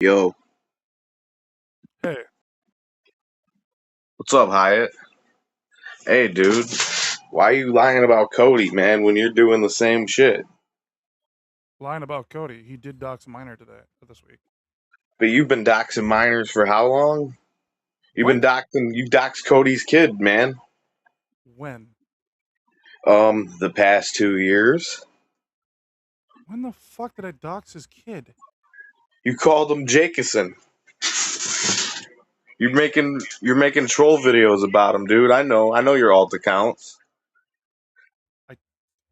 Yo, Hey, what's up, Hyatt? Hey, dude, why are you lying about Cody, man, when you're doing the same shit? lying about Cody. He did dox a minor this week. But you've been doxing minors for how long? What? You doxed Cody's kid, man. When? The past 2 years. When the fuck did I dox his kid? You called him Jacobson. You're making troll videos about him, dude. I know your alt accounts.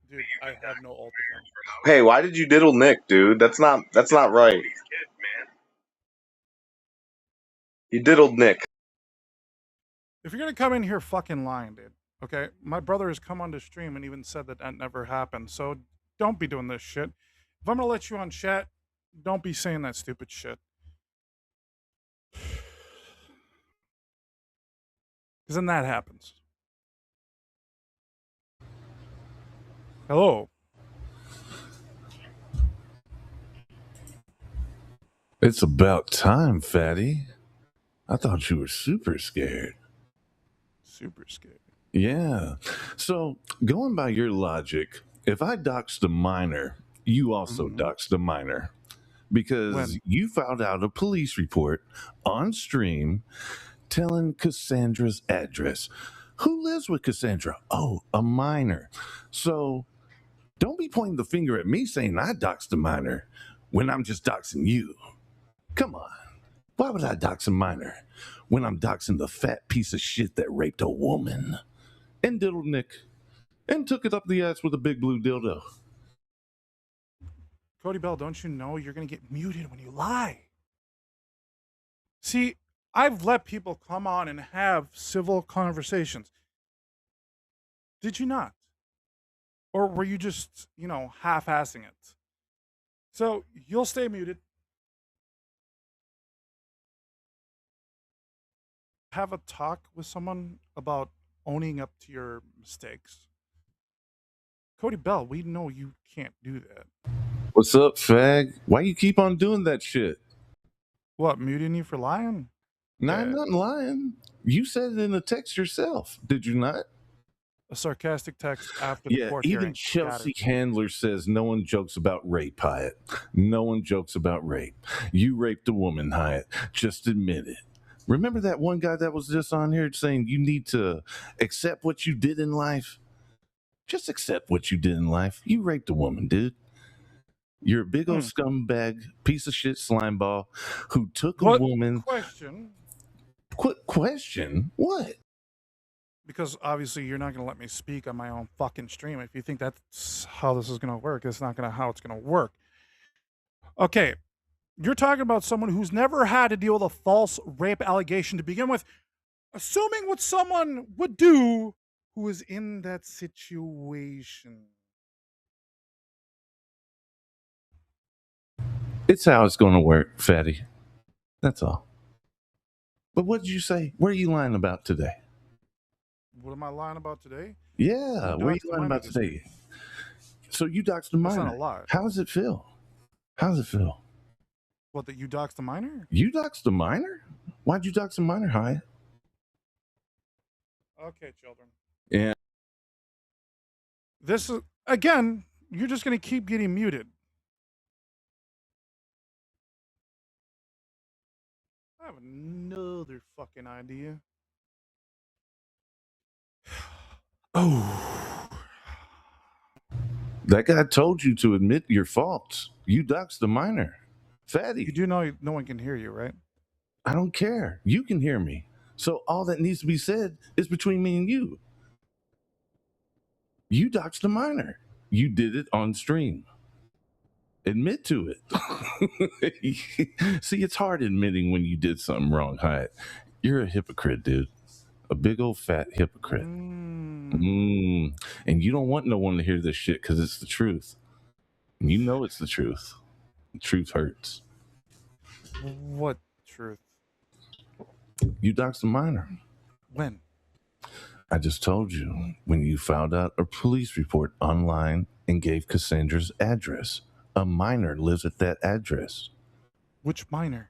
Dude, I have no alt account. Hey, why did you diddle Nick, dude? That's not right. You diddled Nick. If you're gonna come in here fucking lying, dude, okay? My brother has come onto stream and even said that that never happened. So don't be doing this shit. If I'm gonna let you on chat, don't be saying that stupid shit. Because then that happens. Hello. It's about time, fatty. I thought you were super scared. Super scared. Yeah. So, going by your logic, if I doxed a minor, you also doxed a minor. Because When? you filed out a police report on stream telling Cassandra's address. Who lives with Cassandra? Oh, a minor. So, don't be pointing the finger at me saying I doxed a minor when I'm just doxing you. Come on. Why would I dox a minor when I'm doxing the fat piece of shit that raped a woman and diddled Nick and took it up the ass with a big blue dildo? Cody Bell, don't you know you're gonna get muted when you lie? See, I've let people come on and have civil conversations. Did you not? Or were you just, half-assing it? So you'll stay muted. Have a talk with someone about owning up to your mistakes. Cody Bell, we know you can't do that. What's up, fag? Why you keep on doing that shit? What, muting you for lying? Nah, I'm not lying. You said it in the text yourself, did you not? A sarcastic text after the Yeah, court even hearing. Chelsea Handler says no one jokes about rape, Hyatt. No one jokes about rape. You raped a woman, Hyatt. Just admit it. Remember that one guy that was just on here saying you need to accept what you did in life? Just accept what you did in life. You raped a woman, dude. You're a big old scumbag, piece of shit slime ball who took a woman. Question? Question? What? Because obviously you're not going to let me speak on my own fucking stream. If you think that's how this is going to work, it's not going to how it's going to work. Okay, you're talking about someone who's never had to deal with a false rape allegation to begin with, assuming what someone would do who is in that situation. It's how it's going to work, fatty. That's all. But what did you say? What are you lying about today? What am I lying about today? Yeah, what are you lying about today? So you doxed a minor. That's not a lie. How does it feel? How does it feel? What, that you doxed a minor? You doxed a minor? Why'd you dox a minor, Hyatt? Okay, children. Yeah. This is, again, you're just going to keep getting muted. I have another fucking idea. Oh. That guy told you to admit your faults. You doxed the minor. Fatty. You do know no one can hear you, right? I don't care. You can hear me. So all that needs to be said is between me and you. You doxed the minor. You did it on stream. Admit to it. See, it's hard admitting when you did something wrong, Hyatt. You're a hypocrite, dude. A big old fat hypocrite. And you don't want no one to hear this shit because it's the truth. You know it's the truth. The truth hurts. What truth? You doxed a minor. When? I just told you when you filed out a police report online and gave Cassandra's address. A minor lives at that address. Which minor?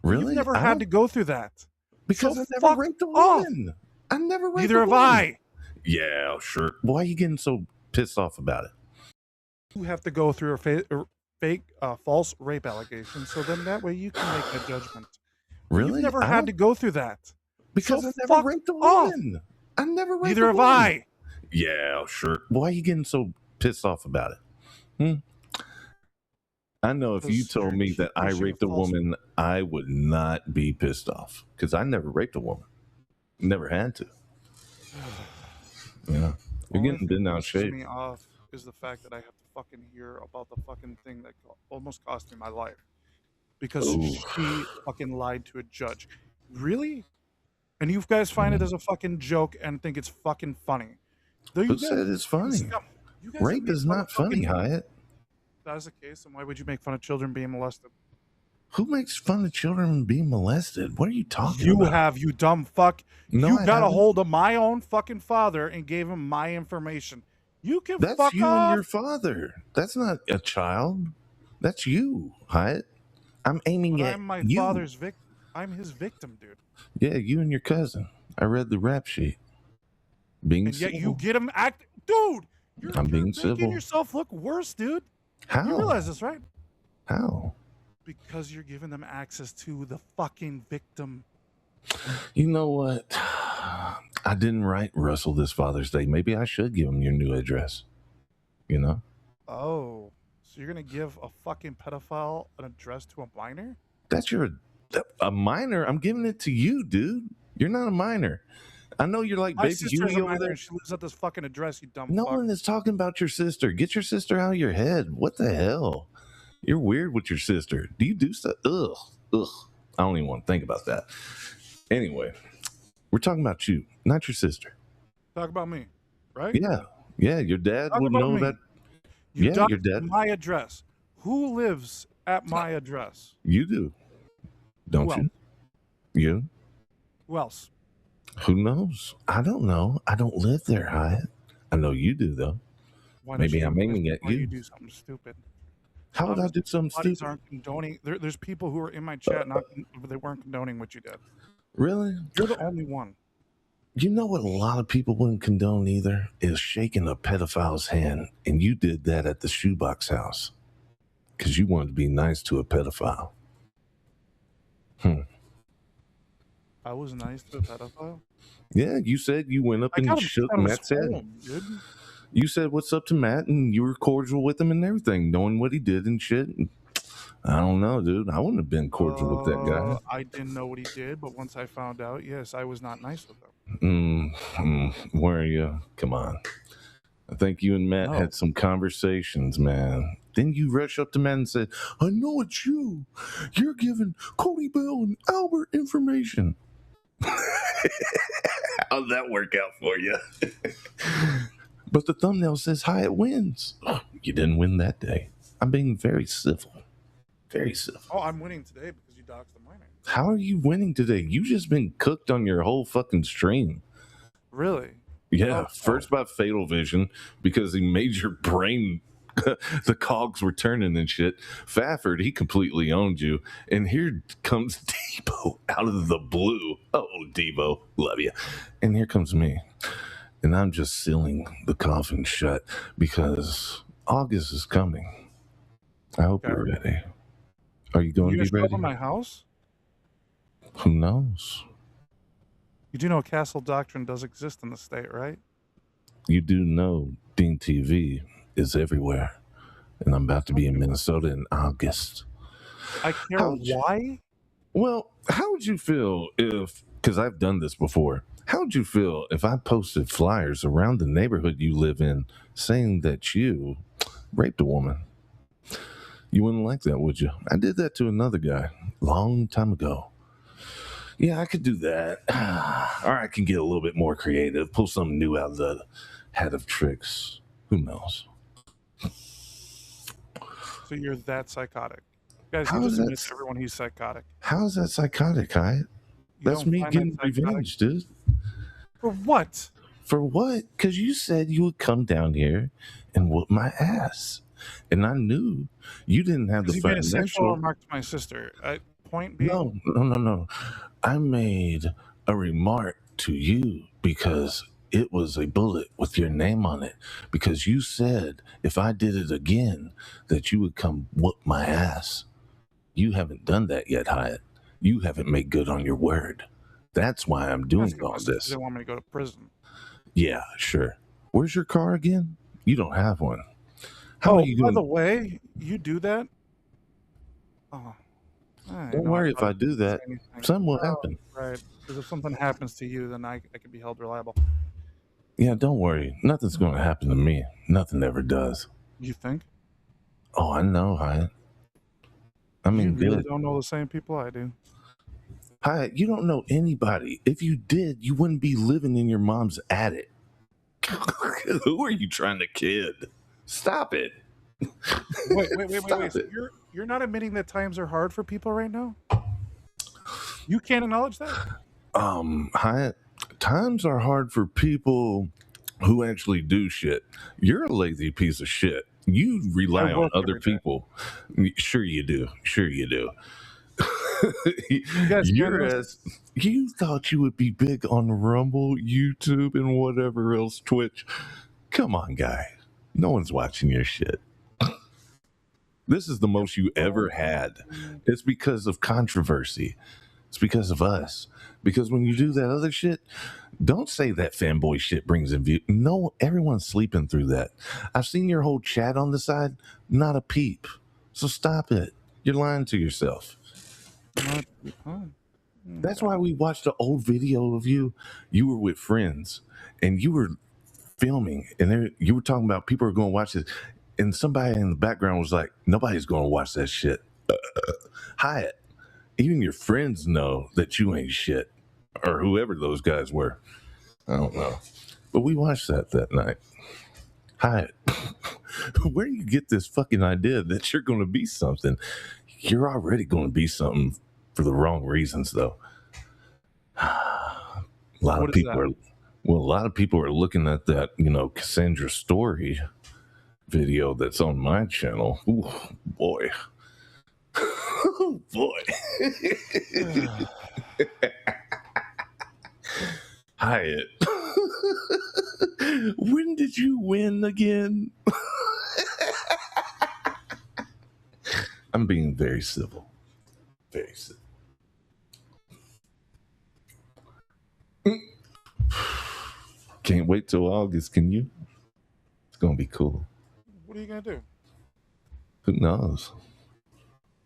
Really? You've never I had don't- to go through that. because So I never fuck raped a off. woman. I never raped Neither a have woman. I. Yeah, sure. Why are you getting so pissed off about it? You have to go through a fake false rape allegation, so then that way you can make a judgment. Really? You've never had to go through that. Because So I never fuck raped a off. woman. I never raped Neither a have woman. I. Yeah, sure. Why are you getting so pissed off about it? I know if you Because told you're me that I preaching a raped a false- woman, I would not be pissed off because I never raped a woman. Never had to. Yeah. You're getting bent out of shape. Me off is the fact that I have to fucking hear about the fucking thing that almost cost me my life because Ooh. she fucking lied to a judge. Really? And you guys find it as a fucking joke and think it's fucking funny. Who said it's funny? Rape is not funny, Hyatt. If that is the case, then why would you make fun of children being molested? Who makes fun of children being molested? What are you talking about? You have, you dumb fuck. No, you I got a haven't. hold of my own fucking father and gave him my information. You can That's fuck you off. and your father. That's not a child. That's you, Hyatt. I'm aiming But at I'm my you. father's victim. I'm his victim, dude. Yeah, you and your cousin. I read the rap sheet. Being And yet civil. you get him act, dude. I'm being making civil. yourself look worse, dude. How? You realize this, right? How? Because you're giving them access to the fucking victim. You know what? I didn't write Russell this Father's Day. Maybe I should give him your new address. You know? Oh, so you're gonna give a fucking pedophile an address to a minor? That's a minor. I'm giving it to you, dude. You're not a minor. I know you're like My baby sister's Huey a over minor there. and she lives at this fucking address, you dumb No fuck. one is talking about your sister. Get your sister out of your head. What the hell? You're weird with your sister. Do you do stuff? Ugh. I don't even want to think about that. Anyway, we're talking about you, not your sister. Talk about me, right? Yeah. Your dad Talk would about know me. that. You Yeah, your dad. my address. Who lives at my address? You do, don't Who you? You? Who else? Who knows? I don't know. I don't live there, Hyatt. I know you do, though. Why Maybe don't I'm aiming at why you. you do something stupid. How would I do something Bodies stupid? aren't condoning. There's people who are in my chat they weren't condoning what you did. Really? You're the only one. You know what a lot of people wouldn't condone either? Is shaking a pedophile's hand. And you did that at the shoebox house. Because you wanted to be nice to a pedophile. I was nice to a pedophile? Yeah, you said you went up and shook Matt's head. You said what's up to Matt, and you were cordial with him and everything, knowing what he did and shit. I don't know, dude. I wouldn't have been cordial with that guy. I didn't know what he did, but once I found out, yes, I was not nice with him. Where are you? Come on. I think you and Matt had some conversations, man. Then you rush up to Matt and said, I know it's you. You're giving Cody Bell and Albert information. How'd that work out for you? But the thumbnail says Hyatt wins. Oh, you didn't win that day. I'm being very civil. Very civil. Oh, I'm winning today because you doxed the minor. How are you winning today? You just been cooked on your whole fucking stream. Really? Yeah. First by Fatal Vision because he made your brain, the cogs were turning and shit. Fafford, he completely owned you. And here comes Deebo out of the blue. Oh, Deebo, love you. And here comes me. And I'm just sealing the coffin shut because August is coming. I hope you're ready. Are you going to be ready? In my house? Who knows? You do know Castle Doctrine does exist in the state, right? You do know DeenTV is everywhere. And I'm about to be in Minnesota in August. I care why? Well, how would you feel if, because I've done this before, how would you feel if I posted flyers around the neighborhood you live in saying that you raped a woman? You wouldn't like that, would you? I did that to another guy a long time ago. Yeah, I could do that. Or I can get a little bit more creative, pull something new out of the hat of tricks. Who knows? So you're that psychotic. Guys, How you is just that? admit to everyone he's psychotic. How is that psychotic, Hyatt? That's me getting revenge, dude. For what? For what? Because you said you would come down here and whoop my ass. And I knew you didn't have the You made a sexual financial... remark to my sister. Point being... No. I made a remark to you because it was a bullet with your name on it. Because you said if I did it again, that you would come whoop my ass. You haven't done that yet, Hyatt. You haven't made good on your word. That's why I'm doing all this. They want me to go to prison. Yeah, sure. Where's your car again? You don't have one. How are you by doing? the way, you do that? Oh, Don't worry if I do that. Something will happen. Right, because if something happens to you, then I can be held reliable. Yeah, don't worry. Nothing's going to happen to me. Nothing ever does. You think? Oh, I know, Hyatt. I mean, you really don't know the same people I do. Hyatt, you don't know anybody. If you did, you wouldn't be living in your mom's attic. Who are you trying to kid? Stop it. Wait. So you're not admitting that times are hard for people right now? You can't acknowledge that? Hyatt, times are hard for people who actually do shit. You're a lazy piece of shit. You rely on other people. Sure you do. You thought you would be big on Rumble, YouTube, and whatever else, Twitch. Come on, guy. No one's watching your shit. This is the most you ever had. It's because of controversy. It's because of us. Because when you do that other shit, don't say that fanboy shit brings in view. No, everyone's sleeping through that. I've seen your whole chat on the side. Not a peep. So stop it. You're lying to yourself. That's why we watched an old video of you. You were with friends and you were filming and you were talking about people are going to watch this. And somebody in the background was like, nobody's going to watch that shit. Hyatt, even your friends know that you ain't shit. Or whoever those guys were. I don't know. But we watched that night. Hyatt, where do you get this fucking idea that you're going to be something? You're already going to be something for the wrong reasons, though. A lot of people are looking at that, Cassandra story video that's on my channel. Ooh, boy. Oh, boy. Hyatt. When did you win again? I'm being very civil. Very civil. Can't wait till August, can you? It's going to be cool. What are you going to do? Who knows?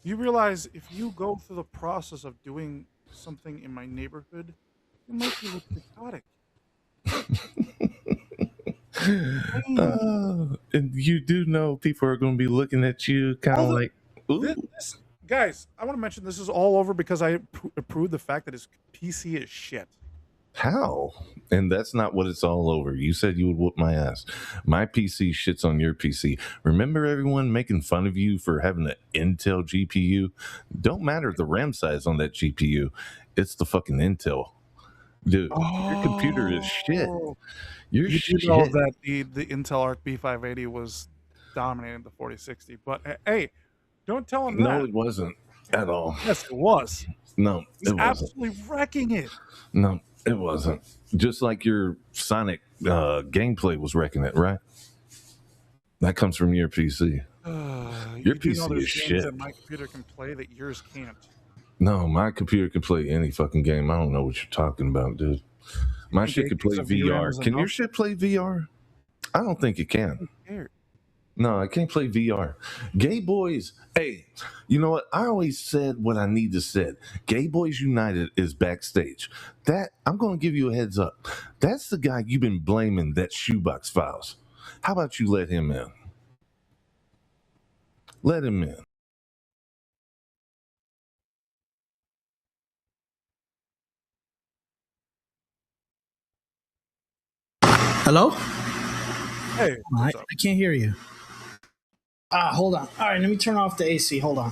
You realize if you go through the process of doing something in my neighborhood, you might be psychotic. And you do know people are going to be looking at you kind of like, ooh. Guys, I want to mention this is all over because I approved the fact that his PC is shit. How? And that's not what it's all over. You said you would whoop my ass. My PC shits on your PC. Remember everyone making fun of you for having an Intel GPU? Don't matter the RAM size on that GPU. It's the fucking Intel. Dude, your computer is shit. You do know that the Intel Arc B580 was dominating the 4060, but hey, don't tell him that. No, it wasn't at all. Yes, it was. No, it wasn't. Absolutely wrecking it. No, it wasn't. Just like your Sonic gameplay was wrecking it, right? That comes from your PC. Your PC is shit. That my computer can play that yours can't. No, my computer can play any fucking game. I don't know what you're talking about, dude. My shit can play VR. Can your shit play VR? I don't think it can. No, I can't play VR. Gay boys, hey, you know what? I always said what I need to said. Gay Boys United is backstage. That, I'm going to give you a heads up. That's the guy you've been blaming that shoebox files. How about you let him in? Let him in. Hello? Hey. I can't hear you. Hold on. All right, let me turn off the AC. Hold on.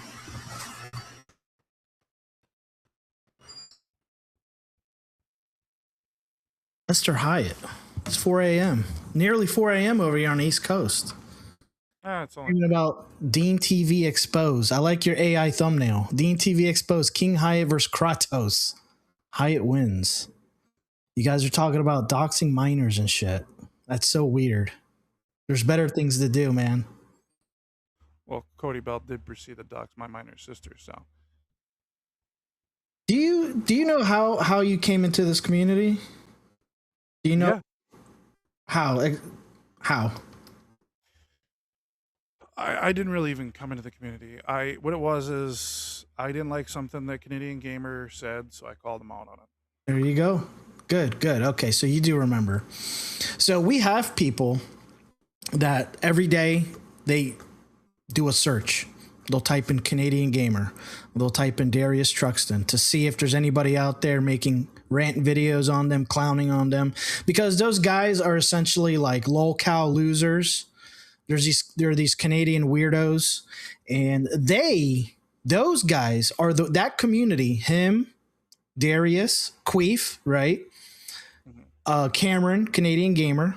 Mr. Hyatt, it's 4 a.m. Nearly 4 a.m. over here on the East Coast. It's only Talking about DeenTV Exposed. I like your AI thumbnail. DeenTV Exposed, King Hyatt versus Kratos. Hyatt wins. You guys are talking about doxing minors and shit. That's so weird. There's better things to do, man. Well, Cody Bell did proceed to dox my minor sister, so. do you know how you came into this community? Do you know Yeah. how? I didn't really even come into the community. What it was is I didn't like something that Canadian Gamer said, so I called him out on it. There you go. Good. Okay, so you do remember. So we have people that every day they do a search. They'll type in Canadian Gamer. They'll type in Darius Truxton to see if there's anybody out there making rant videos on them, clowning on them, because those guys are essentially like lol-cow losers. There are these Canadian weirdos, and those guys are that community. Him, Darius, Queef, right? Cameron, Canadian Gamer,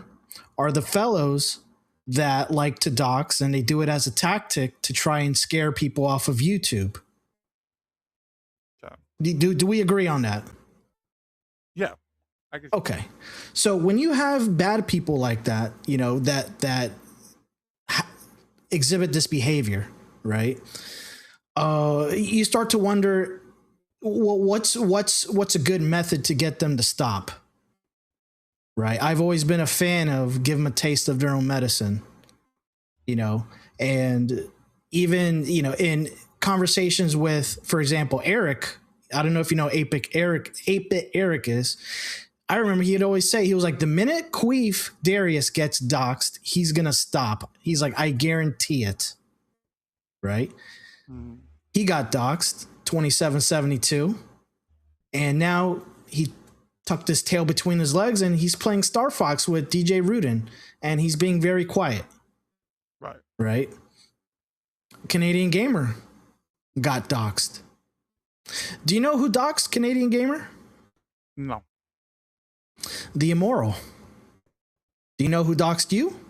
are the fellows that like to dox, and they do it as a tactic to try and scare people off of YouTube. Okay. Do we agree on that? Yeah. I could, Okay. So when you have bad people like that, you know, that exhibit this behavior, right? You start to wonder, well, what's a good method to get them to stop? Right. I've always been a fan of give them a taste of their own medicine, you know, and even, you know, in conversations with, for example, Eric, I don't know if you know 8-Bit Eric is. I remember he'd always say, he was like, the minute Queef Darius gets doxxed, he's going to stop. He's like, I guarantee it. Right. He got doxxed 2772. And now he tucked his tail between his legs and he's playing Star Fox with DJ Rudin, and he's being very quiet. Right. Right. Canadian Gamer got doxxed. Do you know who doxxed Canadian Gamer? No. The Immoral. Do you know who doxxed you?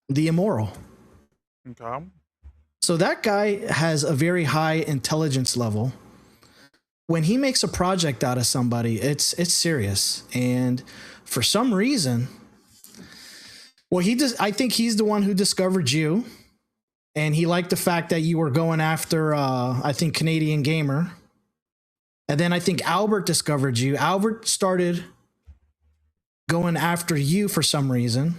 The Immoral. Okay. So that guy has a very high intelligence level. When he makes a project out of somebody, it's serious. And for some reason, well, I think he's the one who discovered you. And he liked the fact that you were going after, I think, Canadian Gamer. And then I think Albert discovered you. Albert started going after you for some reason,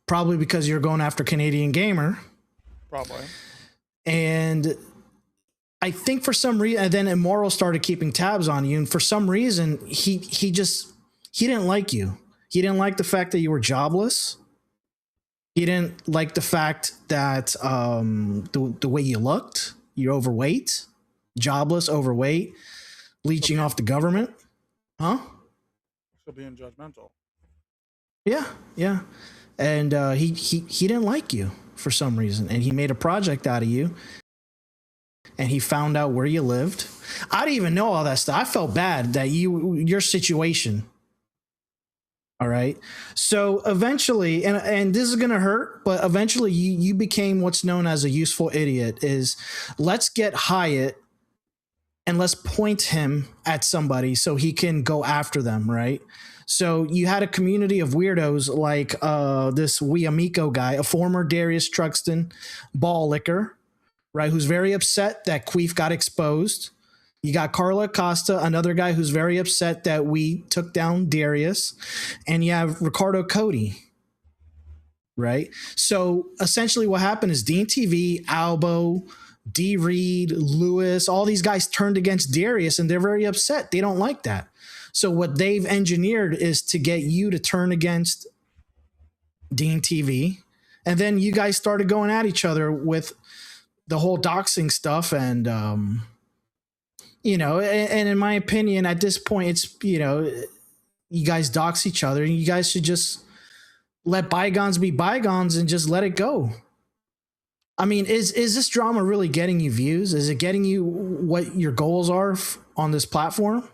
probably because you're going after Canadian Gamer. Probably. And I think for some reason, and then Immoral started keeping tabs on you. And for some reason, he didn't like you. He didn't like the fact that you were jobless. He didn't like the fact that the way you looked, you're overweight, jobless, overweight, leeching off the government. Huh? Still being judgmental. Yeah. And he didn't like you for some reason. And he made a project out of you. And he found out where you lived. I didn't even know all that stuff. I felt bad that your situation. All right. So eventually, and this is going to hurt, but eventually you became what's known as a useful idiot. Is let's get Hyatt and let's point him at somebody so he can go after them. Right. So you had a community of weirdos like this HyattAmerica guy, a former Darius Truxton ball licker, right, who's very upset that Queef got exposed. You got Carla Costa, another guy who's very upset that we took down Darius. And you have Ricardo Cody, right? So essentially what happened is DeenTV, Albo, D. Reed, Lewis, all these guys turned against Darius, and they're very upset. They don't like that. So what they've engineered is to get you to turn against DeenTV. And then you guys started going at each other with the whole doxing stuff. And, you know, and in my opinion, at this point, it's, you know, you guys dox each other. You guys should just let bygones be bygones and just let it go. I mean, is this drama really getting you views? Is it getting you what your goals are on this platform?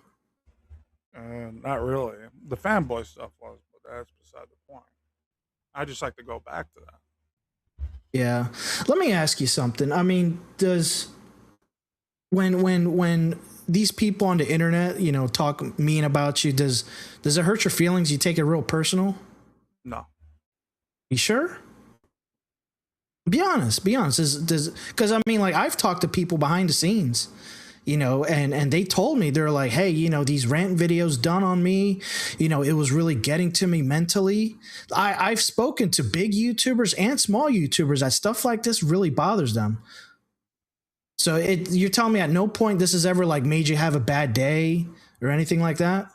Not really. The fanboy stuff was, but that's beside the point. I just like to go back to that. Yeah. Let me ask you something. I mean, does when these people on the internet, you know, talk mean about you, does it hurt your feelings? You take it real personal? No. You sure? Be honest. Because I mean, like, I've talked to people behind the scenes, you know, and they told me, they're like, hey, you know, these rant videos done on me, you know, it was really getting to me mentally. I've spoken to big YouTubers and small YouTubers that stuff like this really bothers them. So you're telling me at no point this has ever like made you have a bad day or anything like that?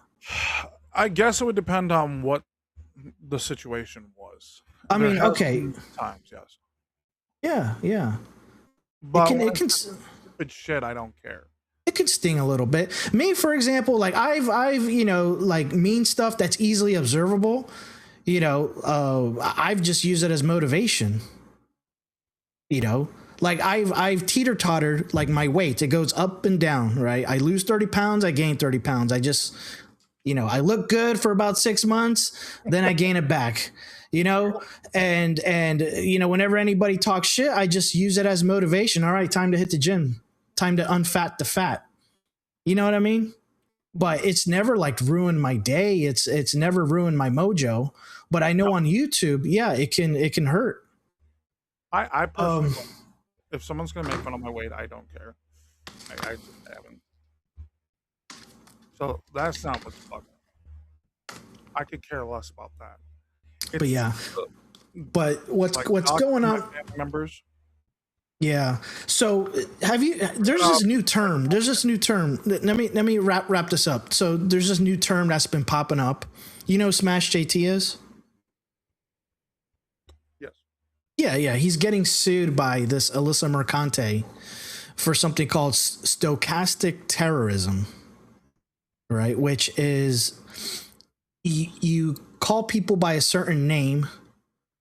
I guess it would depend on what the situation was. I mean, okay. Times, yes. Yeah. But it can stupid shit, I don't care. It could sting a little bit. Me, for example, like I've you know, like mean stuff that's easily observable, you know, I've just used it as motivation. You know, like I've teeter-tottered like my weight. It goes up and down, right? I lose 30 pounds, I gain 30 pounds. I just, you know, I look good for about 6 months, then I gain it back, you know? And, you know, whenever anybody talks shit, I just use it as motivation. All right, time to hit the gym, time to unfat the fat. You know what I mean? But it's never like ruined my day. It's never ruined my mojo. But I know on YouTube, yeah, it can hurt. I personally, if someone's gonna make fun of my weight, I don't care. I just haven't. So that's not what's fucking. I could care less about that. But yeah, but what's going on? Members. Yeah. So have you? There's this new term. Let me wrap this up. So there's this new term that's been popping up. You know, who Smash JT is. Yeah. He's getting sued by this Alyssa Mercante for something called stochastic terrorism, right? Which is you call people by a certain name,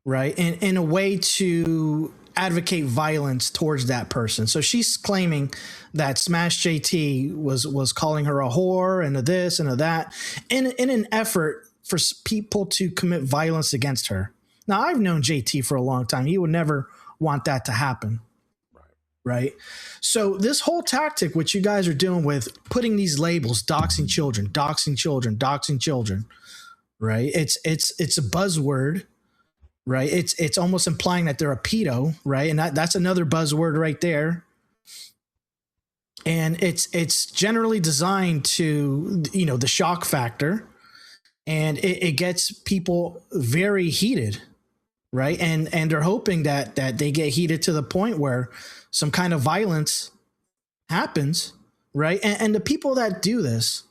right? In a way to advocate violence towards that person. So she's claiming that Smash JT was calling her a whore and a this and a that in an effort for people to commit violence against her. Now, I've known JT for a long time. He would never want that to happen. Right. So this whole tactic, which you guys are doing with putting these labels, doxing children, right? It's a buzzword, right? It's almost implying that they're a pedo, right? And that's another buzzword right there. And it's generally designed to, you know, the shock factor, and it gets people very heated. Right. And they're hoping that they get heated to the point where some kind of violence happens. Right. And the people that do this,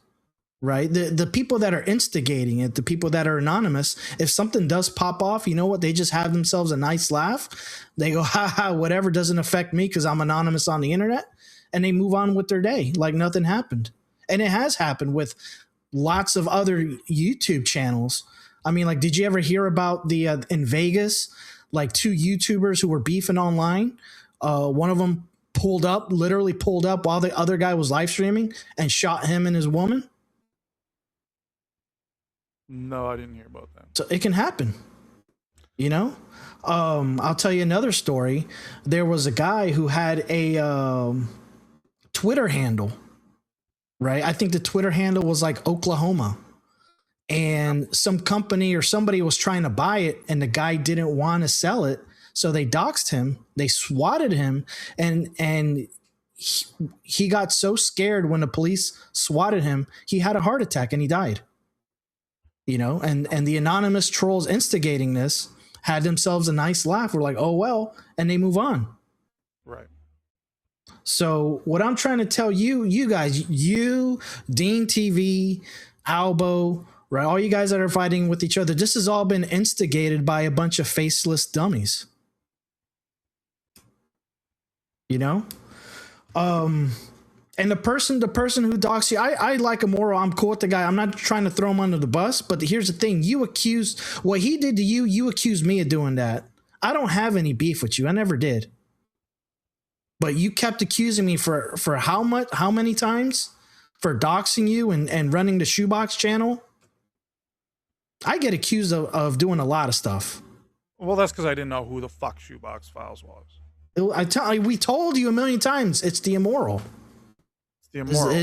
right, the people that are instigating it, the people that are anonymous, if something does pop off, you know what? They just have themselves a nice laugh. They go, ha, whatever, doesn't affect me because I'm anonymous on the internet. And they move on with their day like nothing happened. And it has happened with lots of other YouTube channels. I mean, like, did you ever hear about the in Vegas, like 2 YouTubers who were beefing online? One of them literally pulled up while the other guy was live streaming and shot him and his woman. No, I didn't hear about that. So it can happen, you know? I'll tell you another story. There was a guy who had a Twitter handle, right? I think the Twitter handle was like Oklahoma. And some company or somebody was trying to buy it and the guy didn't want to sell it. So they doxed him, they swatted him, and he got so scared when the police swatted him, he had a heart attack and he died. You know, and the anonymous trolls instigating this had themselves a nice laugh. We're like, oh, well, and they move on. Right. So what I'm trying to tell you guys, DeenTV, Albo, right? All you guys that are fighting with each other, this has all been instigated by a bunch of faceless dummies. You know? And the person who doxed you, I like him moral. I'm cool with the guy. I'm not trying to throw him under the bus, but here's the thing. You accused what he did to you. You accused me of doing that. I don't have any beef with you. I never did. But you kept accusing me for how many times? For doxing you and running the Shoebox channel. I get accused of doing a lot of stuff. Well, that's because I didn't know who the fuck Shoebox Files was. We told you a million times. It's the Immoral. It's the Immoral.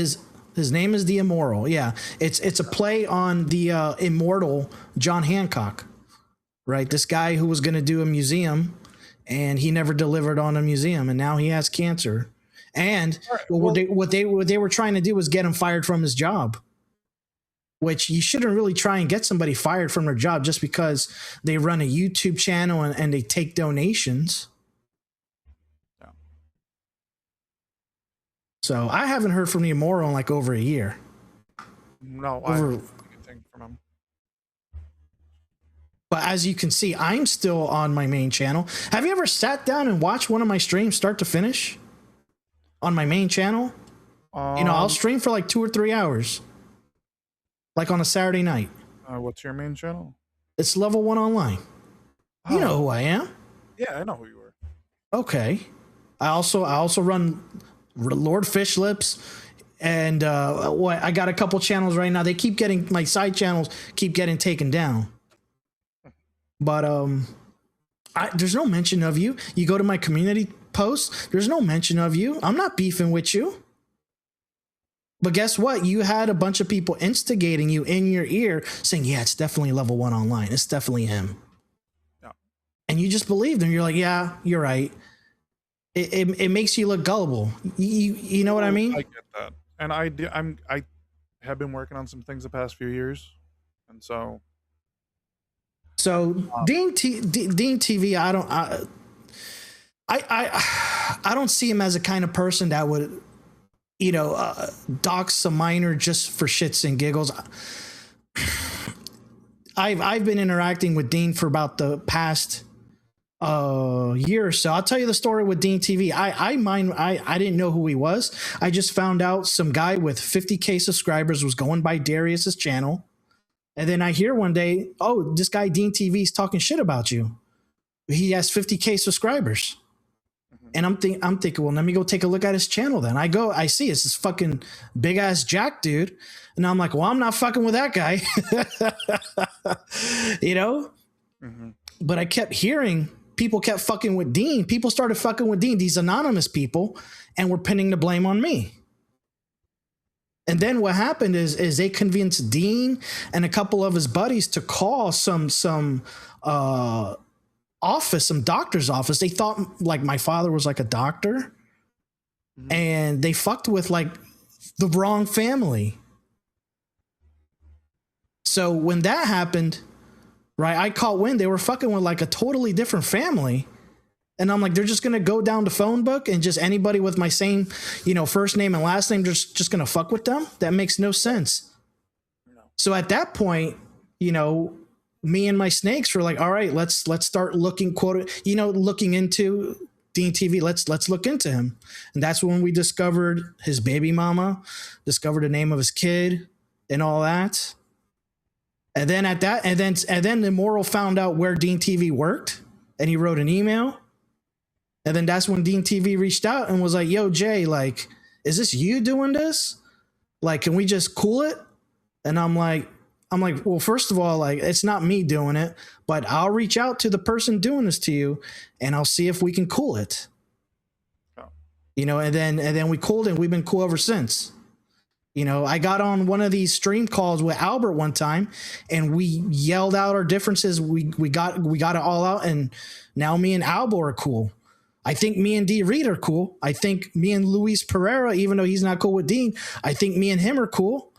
His name is the Immoral. Yeah, it's a play on the immortal John Hancock, right? This guy who was going to do a museum, and he never delivered on a museum, and now he has cancer. And Right, what they were trying to do was get him fired from his job. Which you shouldn't really try and get somebody fired from their job just because they run a YouTube channel and they take donations. Yeah. So I haven't heard from Nemoro in like over a year. No, I haven't heard anything from him. But as you can see, I'm still on my main channel. Have you ever sat down and watched one of my streams start to finish on my main channel? I'll stream for like 2 or 3 hours. Like on a Saturday night. What's your main channel? It's Level 1 Online. You know who I am. Yeah, I know who you are. Okay. I also run Lord Fish Lips, and I got a couple channels right now. They keep getting, my side channels keep getting taken down. But there's no mention of you. You go to my community posts, there's no mention of you. I'm not beefing with you. But guess what? You had a bunch of people instigating you in your ear saying, yeah, it's definitely Level 1 Online. It's definitely him. Yeah. And you just believe them. You're like, yeah, you're right. It makes you look gullible. You know what I mean? I get that. And I have been working on some things the past few years. And so DeenTV, I don't see him as a kind of person that would, dox a minor just for shits and giggles. I've been interacting with Dean for about the past year or so. I'll tell you the story with DeenTV. I didn't know who he was. I just found out some guy with 50K subscribers was going by Darius's channel. And then I hear one day, oh, this guy DeenTV is talking shit about you. He has 50K subscribers. And I'm thinking, well, let me go take a look at his channel then. I see it's this fucking big ass Jack dude. And I'm like, well, I'm not fucking with that guy. But I kept hearing people kept fucking with Dean. People started fucking with Dean, these anonymous people, and were pinning the blame on me. And then what happened is they convinced Dean and a couple of his buddies to call some office, some doctor's office. They thought like my father was like a doctor, and they fucked with like the wrong family. So when that happened, right, I caught wind they were fucking with like a totally different family. And I'm like, they're just going to go down the phone book and just anybody with my same, first name and last name, just going to fuck with them. That makes no sense. No. So at that point, me and my snakes were like, all right, let's start looking, looking into DeenTV. Let's look into him. And that's when we discovered his baby mama, discovered the name of his kid and all that. And then the Moral found out where DeenTV worked, and he wrote an email. And then that's when DeenTV reached out and was like, yo, Jay, like, is this you doing this? Like, can we just cool it? And I'm like, well, first of all, like, it's not me doing it, but I'll reach out to the person doing this to you and I'll see if we can cool it. Oh. And then we cooled it, and we've been cool ever since. I got on one of these stream calls with Albert one time, and we yelled out our differences. We got it all out, and now me and Albert are cool. I think me and D Reed are cool. I think me and Luis Pereira, even though he's not cool with Dean, I think me and him are cool.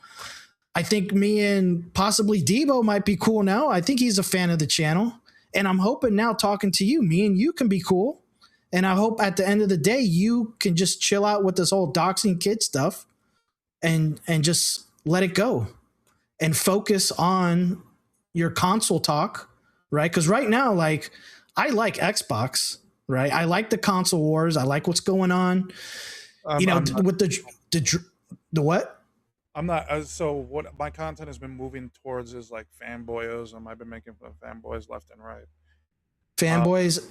I think me and possibly Deebo might be cool now. I think he's a fan of the channel. And I'm hoping now, talking to you, me and you can be cool. And I hope at the end of the day, you can just chill out with this whole doxing kid stuff and just let it go and focus on your console talk, right? Because right now, like, I like Xbox, right? I like the console wars. I like what's going on. With the what? I'm not. So what my content has been moving towards is like fanboyism. I've been making fun of fanboys left and right. Fanboys.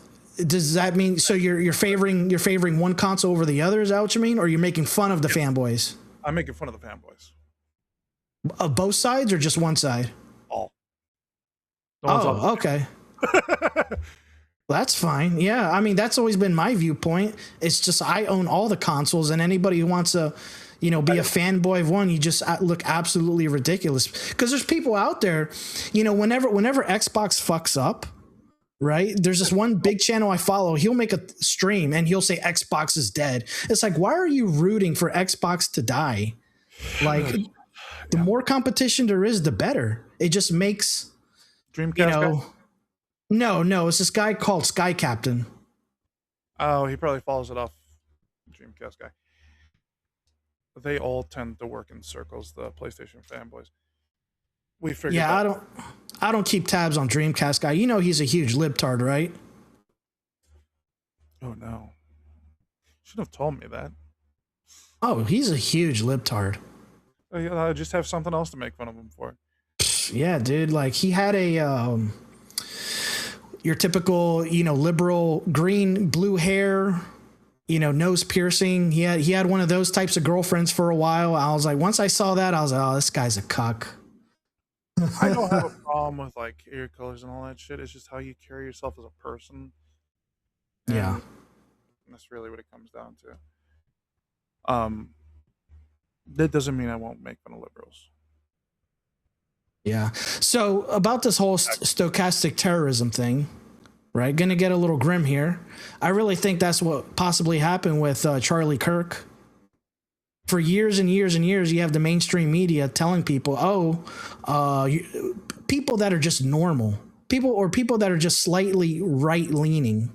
Does that mean so you're favoring one console over the other? Is that what you mean, or you're making fun of the fanboys? I'm making fun of the fanboys. Of both sides or just one side? All. Oh, okay. That's fine. Yeah, I mean, that's always been my viewpoint. It's just I own all the consoles, and anybody who wants to, be a fanboy of one, you just look absolutely ridiculous. Because there's people out there, whenever Xbox fucks up, right? There's this one big channel I follow. He'll make a stream and he'll say Xbox is dead. It's like, why are you rooting for Xbox to die? Like, the more competition there is, the better. It just makes, Dreamcast you guy? know, no, it's this guy called Sky Captain. Oh, he probably follows it off Dreamcast guy. They all tend to work in circles, the PlayStation fanboys. We figured Yeah, I don't keep tabs on Dreamcast guy. You know he's a huge libtard, right? Oh no. Should have told me that. Oh, he's a huge libtard. I just have something else to make fun of him for. Yeah, dude. Like, he had a your typical, you know, liberal green, blue hair, you know, nose piercing. He had one of those types of girlfriends for a while. I was like, once I saw that, I was like, oh, this guy's a cuck. I don't have a problem with like ear colors and all that shit. It's just how you carry yourself as a person. Yeah. And that's really what it comes down to. That doesn't mean I won't make fun of liberals. Yeah. So about this whole stochastic terrorism thing, right? Going to get a little grim here. I really think that's what possibly happened with Charlie Kirk. For years and years and years, you have the mainstream media telling people, people that are just normal, people that are just slightly right-leaning,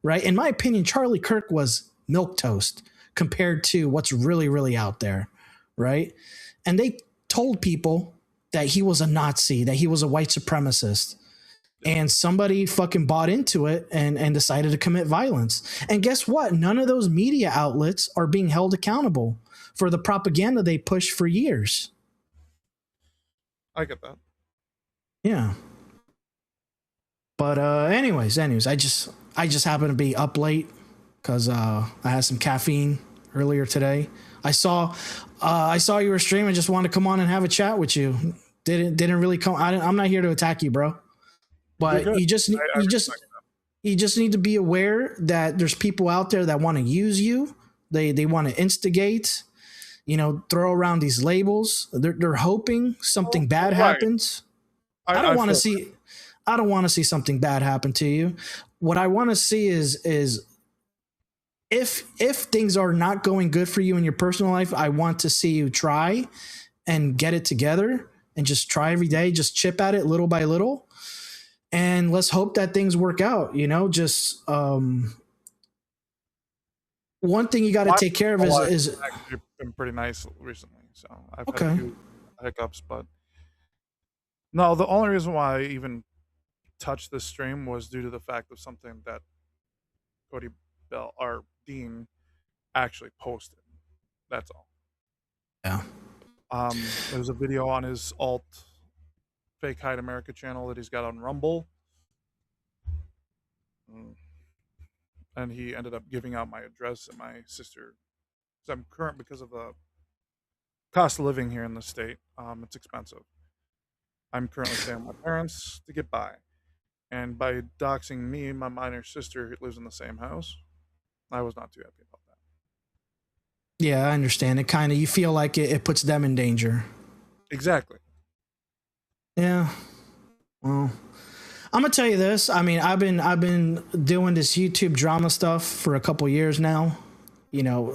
right? In my opinion, Charlie Kirk was milquetoast compared to what's really, really out there, right? And they told people that he was a Nazi, that he was a white supremacist. And somebody fucking bought into it and decided to commit violence. And guess what? None of those media outlets are being held accountable for the propaganda they pushed for years. I get that. Yeah. But anyways, I just happened to be up late because I had some caffeine earlier today. I saw you were streaming. Just wanted to come on and have a chat with you. Didn't really come. I'm not here to attack you, bro. But you just need to be aware that there's people out there that want to use you. They want to instigate, you know, throw around these labels. They're hoping something bad happens. I don't want to see something bad happen to you. What I want to see is if things are not going good for you in your personal life, I want to see you try and get it together and just try every day, just chip at it little by little. And let's hope that things work out, you know, just one thing you got to take care of is actually been pretty nice recently. So I've had okay. a few hiccups, but no, the only reason why I even touched this stream was due to the fact of something that Cody Bell, our Dean, actually posted. That's all. Yeah. There's a video on his alt fake HyattAmerica channel that he's got on Rumble. And he ended up giving out my address and my sister. So I'm current because of the cost of living here in the state. It's expensive. I'm currently staying with my parents to get by. And by doxing me, my minor sister who lives in the same house, I was not too happy about that. Yeah, I understand. It kind of, you feel like it puts them in danger. Exactly. Yeah. Well, I'm gonna tell you this. I mean, I've been doing this YouTube drama stuff for a couple years now. You know,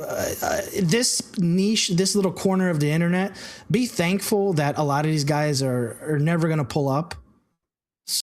this niche, this little corner of the internet. Be thankful that a lot of these guys are never gonna pull up.